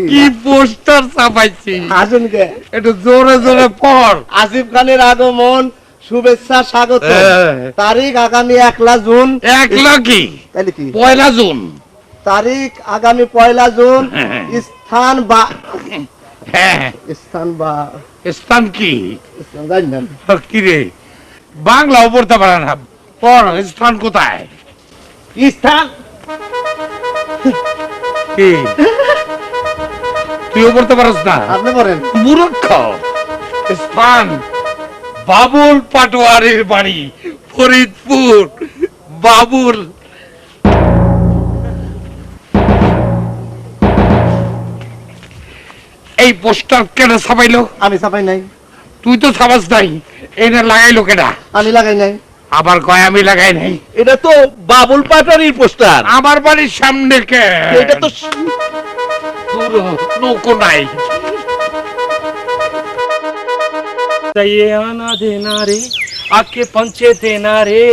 কি পোস্টার ছাপাইছি, আসুন কে একটু জোরে জোরে পড়। আসিফ খানের আগমন, শুভেচ্ছা, স্বাগত। তারিখ আগামী 1 জুন। 1 কি তাহলে কি 1 জুন? তারিখ আগামী 1 জুন। স্থান বা হ্যাঁ, স্থান বা স্থান কি? স্থান জানি না। কি রে, বাংলাও পড়তে পারে না, পড়। স্থান কোথায়? স্থান কি তুইও পড়তে পারস না? আপনি বলেন। মূর্খ। স্থান বাবুল পাটোয়ারির বাড়ি, ফরিদপুর। বাবুল এই পোস্টার কেন ছাপাইলো? আমি ছাপাই নাই। তুই তো ছাপাস নাই, এনে লাগাইলো কেনা? আমি লাগাই নাই। আবার কয় আমি লাগাই নাই। এটা তো বাবুল পাটারির পোস্টার। আমার বাড়ির সামনে কে? এটা তো নৌকো নাই। ये आना देना रे आके पंचे देना रे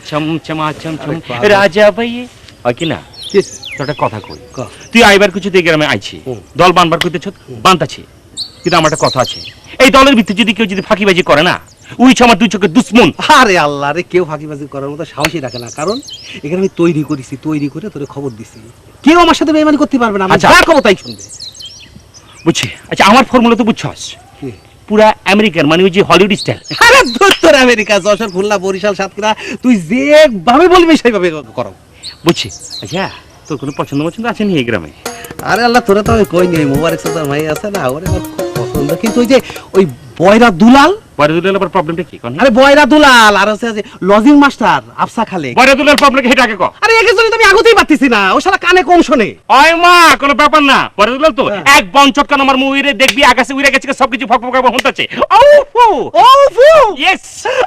चम चमा चम चम राजा ভাইয়ে কি না তোটা কথা কই। তুই আইবার কিছু দিয়ে গ্রামে আইছি, দল বানবার কইতেছ, বানতাছি, কিন্তু আমার একটা কথা আছে। এই দলের ভিতরে যদি কেউ যদি ফাঁকিবাজি করে না, ওই আমার দুই চোখের দুশ্মন। আরে আল্লাহ রে, কেউ ফাঁকিবাজি করার মতো সাহসই রাখে না, কারণ এখানে আমি তৈরি করেছি, তৈরি করে তোরে খবর দিছি। কেউ আমার সাথে বেইমানি করতে পারবে না, আমি আচ্ছা। যা করবো তাই শুনবে। বুঝছি। আচ্ছা, আমার ফর্মুলা তো বুঝছস, পুরা আমেরিকান, মানে ওই যে হলিউড স্টাইল। আরে দূর আমেরিকা, যশোর, খুলনা, বরিশাল, সাতক্ষীরা, তুই যেভাবে বলবি সেইভাবে করো। বুঝছি। আচ্ছা, তোর কোনো পছন্দ পছন্দ আছে নি এই গ্রামে? আরে আল্লাহ, তোরা তো আমি কই নি, মোবারক সাদার ভাই আছে না, ওরে আমার খুব পছন্দ। কিন্তু ওই যে ওই বয়রা দুলাল, বয়রাদুলাল আবার প্রবলেমটা কি? কোন আরে বয়রা দুলাল আর আছে লজিং মাস্টার আফসা খালে। বয়রাদুলাল প্রবলেম কি এটা আগে কও। আরে একে জন্য তুমি আগতেই পারতিস না, ও শালা কানে কম শোনে। ওই মা, কোনো ব্যাপার না। বয়রাদুলাল তো এক বন চটকান আমার মুইরে দেখবি আকাশে উইরা গেছে, সবকিছু ফক ফক করে হন্তাছে। ও ফু ইয়েস।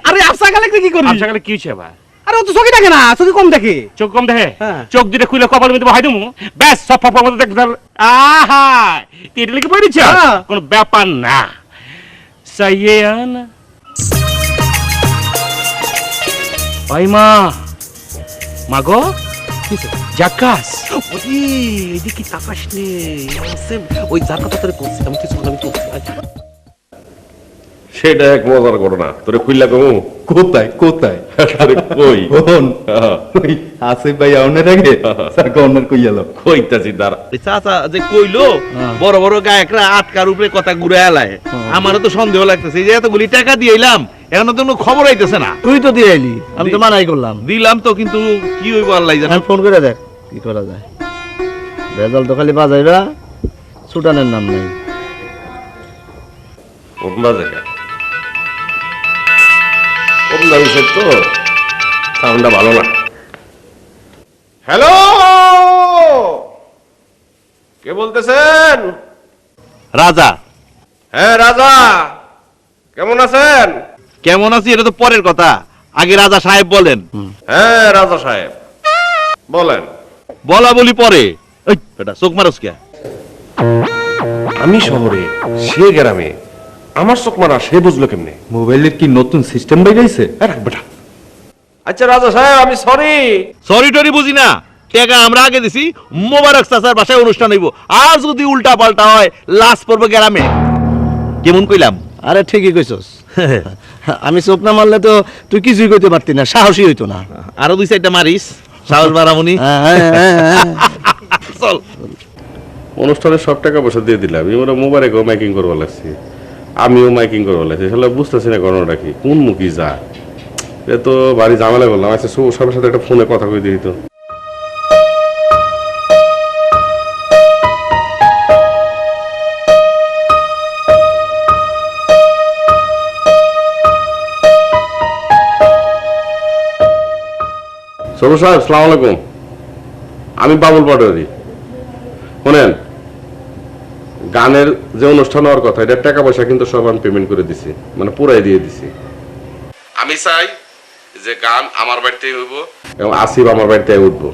আরে আফসা খালে কি করিস? আচ্ছা, গেলে কি হইছে আবার? আরে ও তো চোখে দেখে না, চোখে কম দেখে। চোখ কম দেখে? হ্যাঁ। চোখ দুটো খুলে কপালের মধ্যে বহাই দেবো, ব্যাস সব ফক ফক মতো দেখতে। আহা, তুই এটা লিখে পড়েছ? হ্যাঁ। কোনো ব্যাপার না। সাইয়ে আনা ওই মা, মাগো জাকাস। ওই এদিকে তাকাস নে, ওই যার কথা তোরে বলছি আমি, কিছু আমি বলছি। সেটা এক মজার ঘটনা, তোরে খুললা কমু। কোথায় কোথায় আরে কই কোন ওই আসিফ ভাই আউনের আগে স্যার কর্নার কই গেল কইতাছি দাঁড়া। চাচা যে কইলো বড় বড় গায়করা আটকার উপরে কথা ঘুরে এলায়, আমারও তো সন্দেহ লাগতেছে। এই যে এতগুলি টাকা দিয়ে এলাম, এখন তো কোনো খবর আইতেছে না। তুই তো দিয়ে আইলি, আমি তো মানাই করলাম। দিলাম তো, কিন্তু কি হইব আল্লাহ জানে। আমি ফোন করে দেখ কি করা যায়। রেজাল্ট তো খালি বাজাইবা, সুটানের নাম নাই। ওমলা জায়গা ওমলা বিষয় তো সাউন্ডটা ভালো না। হ্যালো, কে বলতেছেন? রাজা। হ্যাঁ রাজা, কেমন আছেন? কেমন আছি এটা তো পরের কথা, আগে রাজা সাহেব বলেন। হ্যাঁ রাজা সাহেব বলেন। বলা বলি পরে। ওই বেটা চোখ মারস কে? আমি শহরে, সে গ্রামে, আমার চোখ মারা সে বুঝলো কেমনে? মোবাইলের কি নতুন সিস্টেম বাইরাইছে? রাখ বেটা। আচ্ছা রাজা সাহেব, আমি সরি। সরি টরি বুঝি না, টাকা আমরা আগে দিছি, মোবারক চাচার বাসায় অনুষ্ঠান হইব। আর যদি উল্টা পাল্টা হয়, লাশ পড়বো গ্রামে। কেমন কইলাম? আরে ঠিকই কইছস। আমি চোখ না মারলে তো তুই কিছুই কইতে পারতি না, সাহসী হইতো না। আরো দুই চারটা মারিস, সাহস বাড়ামনি। চল। অনুষ্ঠানের সব টাকা পয়সা দিয়ে দিলাম, এবার মোবাইলেও মাইকিং করবো লাগছে, আমিও মাইকিং করবো লাগছে। আসলে বুঝতেছি না ঘটনাটা কি, কোন মুখী যায়। এ তো বাড়ি ঝামেলা করলাম। আচ্ছা সবার সাথে একটা ফোনে কথা কই দিই তো। সবুজ সাহেব, সালাম আলাইকুম। আমি বাবুল পাটোয়ারি। শোনেন, গানের যে অনুষ্ঠান হওয়ার কথা, এটা টাকা পয়সা কিন্তু সব আমি পেমেন্ট করে দিছি, মানে পুরাই দিয়ে দিছি। আমি চাই যে গান আমার বাড়িতেই হইব এবং আসিফ আমার বাড়িতে উঠবো।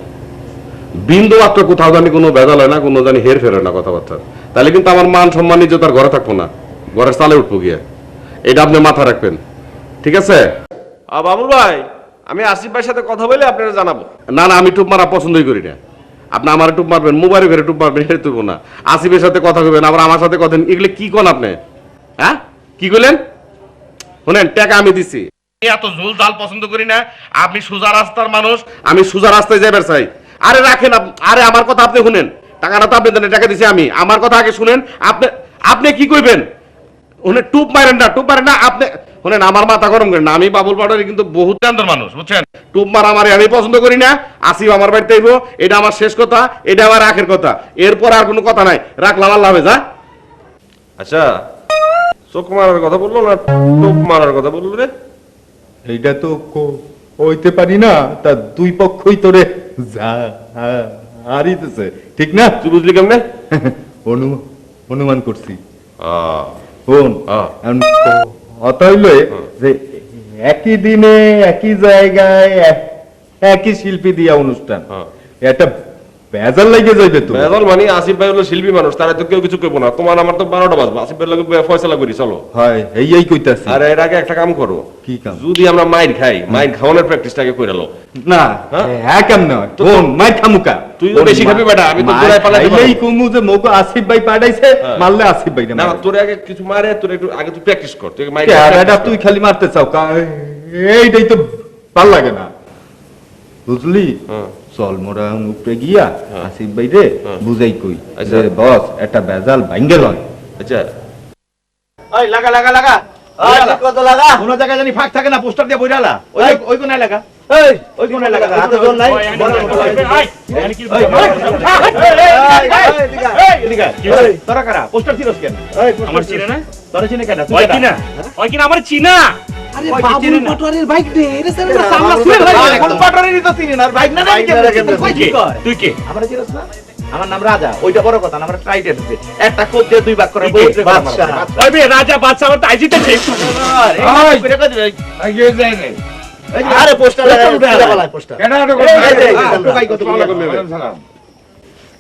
বিন্দু মাত্র কোথাও জানি কোনো ভেজাল হয় না, কোনো জানি হের ফের হয় না কথাবার্তা, তাহলে কিন্তু আমার মান সম্মান ইজ্জত আর ঘরে থাকবো না, ঘরের চালে উঠবো গিয়ে। এটা আপনি মাথা রাখবেন, ঠিক আছে? বাবুল ভাই, আমি আসিফ ভাইয়ের সাথে কথা বলে আপনারা জানাবো। না না, আমি টুপ মারা পছন্দই করি না। আপনি আমার টুপ মারবেন, মোবাইলের ঘরে টুপ মারবেন, এটা তুইব না। আসিফের সাথে কথা কইবেন, আবার আমার সাথে কথা, এগুলো কি কোন আপনি? হ্যাঁ কি কইলেন? শুনেন, টাকা আমি দিছি। এত ঝুল ঝাল পছন্দ করি না। আপনি সোজা রাস্তার মানুষ, আমি সোজা রাস্তায় যাইবার চাই। আরে রাখেন, আরে আমার কথা আপনি শুনেন। টাকাটা তো আপনি দেন, টাকা দিছি আমি। আমার কথা আগে শুনেন। আপনি কি কইবেন? উনি টুপ মারেন না, টুপ মারেন না আপনি। শুনেন, আমার মাথা গরম করেন না। আমি বাবুল পাউডারি কিন্তু বহুত জানতার মানুষ, বুঝছেন? টুপ মারামারি আমি পছন্দ করি না। আসিফ আমার বাড়িতে আইবো, এটা আমার শেষ কথা, এটা আমার আখের কথা। এরপর আর কোনো কথা নাই। রাখলাম, আল্লাহ হাফেজ। আচ্ছা, চোখ মারার কথা বললো না টুপ মারার কথা বললো রে? এইটা তো হইতে পারি না, তা দুই পক্ষই তোরে যা হারিতেছে, ঠিক না? তুই বুঝলি কেমনে? অনুমান করছি। শোন, এখন কথা হইল যে একই দিনে একই জায়গায় একই শিল্পী দিয়া অনুষ্ঠান, একটা বেজার লাগে যাইবে তো। বেদল মানে আসিফ ভাই হলো শিল্পী মানুষ, তারা তো কেউ কিছু কইবো না। তোমার আমার তো 12টা বাজবে, আসিফ ভাই লাগে ফয়সালা করি, চলো। হয় এই কইতাছি। আর এর আগে একটা কাম করো। কি কাম? যদি আমরা মাইর খাই, মাইর খাওয়ানোর প্র্যাকটিসটাকে কইরা লো। না, হ্যাঁ কেমন হয়? শোন, মাই খামুকা তুই তো বেশি খাবি বেটা, আমি তো তোরাই পালাই দেব। এই কুমু যে মগো আসিফ ভাই পাঠাইছে, মারলে আসিফ ভাই না, তোর আগে কিছু মারে, তোর একটু আগে তুই প্র্যাকটিস কর। তুই মাইর বেটা তুই খালি মারতে চাও, এইটাই তো ভাল লাগে না, বুঝলি? চল মোরা উপরে গিয়া আসিফ ভাই রে বুঝাই কই যে বস একটা বেজাল ভাঙ্গে লয়। আচ্ছা, ওই লাগা লাগা লাগা, ওই কত লাগা, কোন জায়গায় জানি ফাঁক থাকে না, পোস্টার দিয়ে বইরালা, ওই কোনায় লাগা, ওই কোনায় লাগা, হাতে জোর নাই। তোরা কারা পোস্টার ছিলস কেন? আমার চিনে না? তোরা চিনে কেন? ওই কিনা, ওই কিনা আমার চিনা। আরে বাবুল পাটোয়ারির বাইক রে, এর সামনে না, সামনে আমার সুয়ে হয়ে বাইক, গেল। কোন পাটোয়ারিরই তো চিনি না, আর বাইক না জানি কেমনে কেমনে। তুই কে? তুই কে? আমরা চিনস না? আমার নাম রাজা, ওইটা বড় কথা না, আমরা ট্রাইডেন্ট আছে। একটা কোপ দিয়ে দুই ভাগ করে তুই কে? বইতে বাদশা। ওই বে রাজা বাদশা আমার তাই জিতেছে। আরে পোস্টার লাগা, বলায় পোস্টার।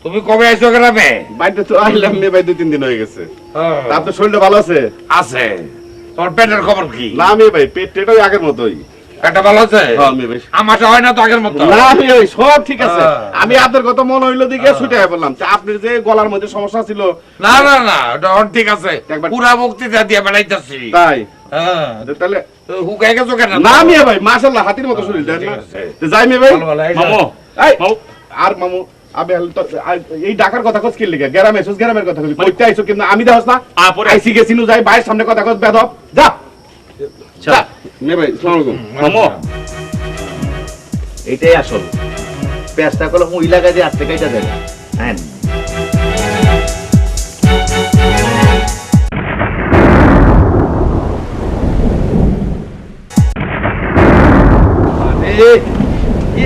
তুমি কবে আইছো গ্রামে? বাইরে তো আইলাম মে ভাই 2-3 দিন হয়ে গেছে। তা আপনার শরীরটা ভালো আছে? আছে। তোর পেটের খবর কি? না মে ভাই, পেটটাই আগের মতোই। পেটটা ভালো আছে? হ্যাঁ মে ভাই। আমারটা হয় না তো আগের মতো? না মে ভাই, সব ঠিক আছে। আমি আপনার কথা মনে হইলো দিকে ছুটে বললাম যে আপনার যে গলার মধ্যে সমস্যা ছিল। না না না, ওটা ঠিক আছে। একবার- পুরা বক্তৃতা দিয়ে বেড়াইতেছি। তাই হ্যাঁ, তাহলে তো হুকাই গেছো কেন? না মে ভাই, মাশাআল্লাহ হাতির মতো শরীর দেন না। ঠিক আছে। তো যাই মে ভাই। ভালো ভালো, এই যে- মামু, এই, মামু। আর মামু আবে এই ডাকার কথা কস কি লিখে? গ্রামে এসোস, গ্রামের কথা কইলি। কইতে আইছো কিন্তু আমি দেখাস না। পরে আইসি গেছিনু যাই বাইরের সামনে কথা কস বেদব। যা। যা। মে ভাই, আসসালামু আলাইকুম। মামু, এইটাই আসল পেঁচটা কলম ওই লাগাই দিয়ে আটকে কাইটা যায়। হ্যাঁ,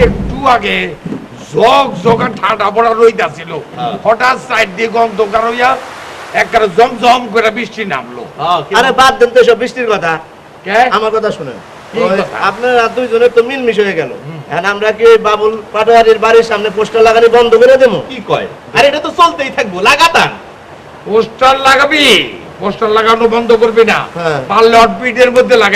একটু আগে জগা ঠান্ডা পড়া রইতাছিল, হঠাৎ সাইড দিয়ে গন্ধকার হইয়া একবারে জমজম করে বৃষ্টি নামলো। আরে বাদ দেন তো সব বৃষ্টির কথা, কে? আমার কথা শুনেন। কি ওই কথা? আপনারা দুইজনের তো মিলমিশ হয়ে গেল। এখন আমরা কি ওই বাবুল পাটোয়ারির বাড়ির সামনে পোস্টার লাগানি বন্ধ করে দেবো? কি কয়? আরে এটা তো চলতেই থাকবো লাগাতার। পোস্টার লাগাবি? পোস্টার লাগানো বন্ধ করবি না, হ্যাঁ। পারলে হটপিটের মধ্যে লাগাই